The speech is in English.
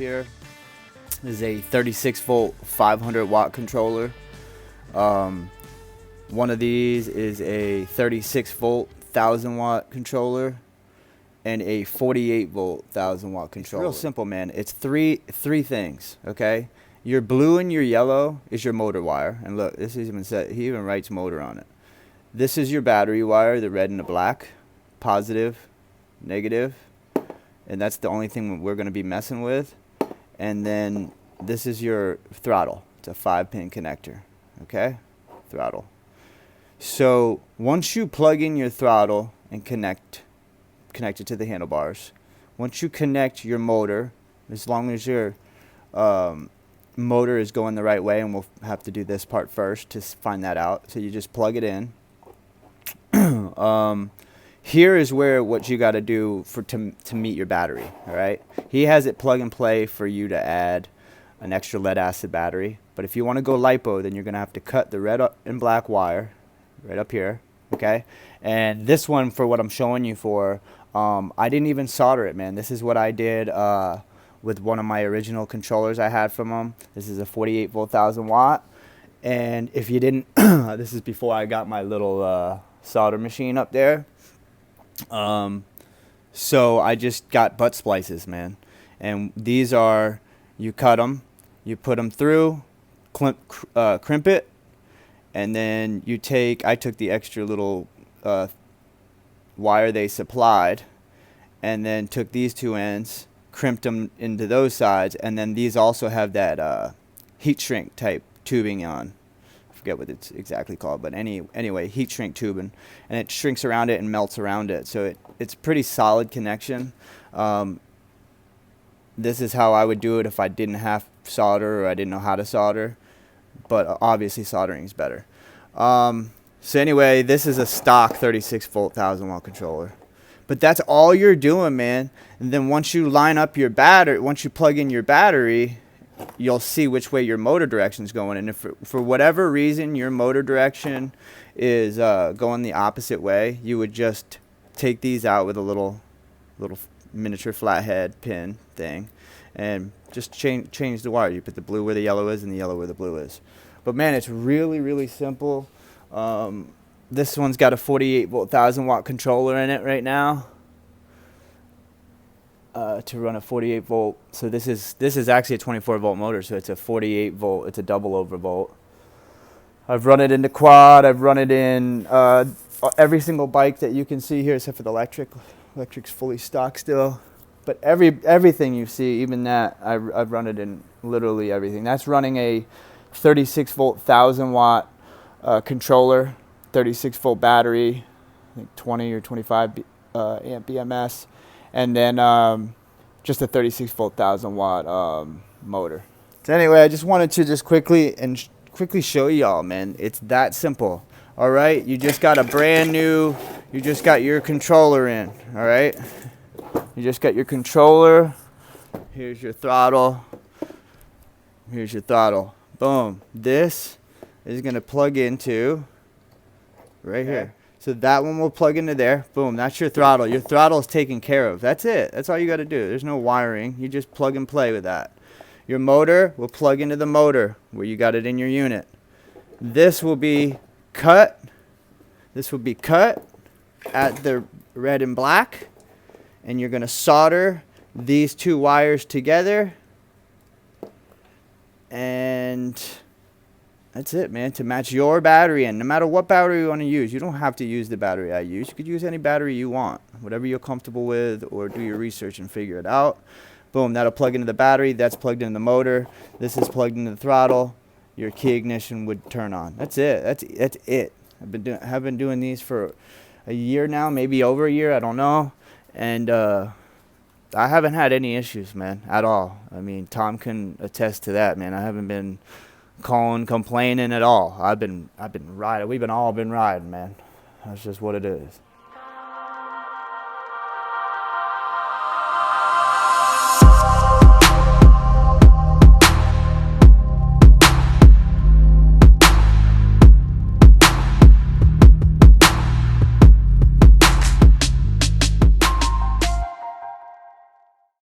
here is a 36 volt 500 watt controller. One of these is a 36 volt 1000 watt controller and a 48 volt 1000 watt controller. It's real simple, man. It's three things, okay? Your blue and your yellow is your motor wire, and look, this is even said, he even writes motor on it. This is your battery wire, the red and the black, positive, negative, and that's the only thing we're going to be messing with. And then this is your throttle. It's a 5-pin connector, okay? Throttle. So once you plug in your throttle and connect it to the handlebars, once you connect your motor, as long as your motor is going the right way, and we'll have to do this part first to find that out. So you just plug it in. Here is where what you got to do to meet your battery. All right, he has it plug and play for you to add an extra lead acid battery, but if you want to go lipo, then you're gonna have to cut the red and black wire right up here. Okay, and this one, for what I'm showing you for, I didn't even solder it, man. This is what I did with one of my original controllers I had from him. This is a 48 volt 1000 watt, and if you didn't, this is before I got my little solder machine up there. So I just got butt splices, man, and these are, you cut them, you put them through, crimp it, and then you I took the extra little wire they supplied, and then took these two ends, crimped them into those sides, and then these also have that heat shrink type tubing on. I forget what it's exactly called, but anyway, heat shrink tubing, and it shrinks around it and melts around it, so it's pretty solid connection. This is how I would do it if I didn't have solder or I didn't know how to solder, but obviously soldering is better. So anyway, this is a stock 36 volt 1000 watt controller, but that's all you're doing, man. And then once you line up your battery, once you plug in your battery, you'll see which way your motor direction is going. And if for whatever reason your motor direction is going the opposite way, you would just take these out with a little miniature flathead pin thing, and just change the wire. You put the blue where the yellow is and the yellow where the blue is. But man, it's really simple. This one's got a 48 volt 1000 watt controller in it right now, to run a 48 volt. So this is actually a 24 volt motor, so it's a 48 volt, it's a double overvolt. I've run it in the quad, I've run it in every single bike that you can see here except for the Lectric. Lectric's fully stock still, but everything you see, even that, I've run it in literally everything. That's running a 36 volt 1000 watt controller, 36 volt battery, I think 20 or 25 amp BMS, and then just a 36 volt 1000 watt motor. So anyway, I just wanted to just quickly show y'all, man. It's that simple. All right, you just got you just got your controller in. All right, you just got your controller. Here's your throttle. Here's your throttle. Boom. This is gonna plug into right here. So that one will plug into there. Boom. That's your throttle. Your throttle is taken care of. That's it. That's all you got to do. There's no wiring. You just plug and play with that. Your motor will plug into the motor where you got it in your unit. This will be cut. This will be cut at the red and black, and you're going to solder these two wires together, and that's it, man, to match your battery. And no matter what battery you want to use, you don't have to use the battery I use. You could use any battery you want, whatever you're comfortable with, or do your research and figure it out. Boom, that'll plug into the battery. That's plugged into the motor. This is plugged into the throttle. Your key ignition would turn on. That's it. That's it. I've been doing these for a year now, maybe over a year, I don't know. And I haven't had any issues, man, at all. I mean, Tom can attest to that, man. I haven't been calling, complaining at all. I've been riding. We've all been riding, man. That's just what it is.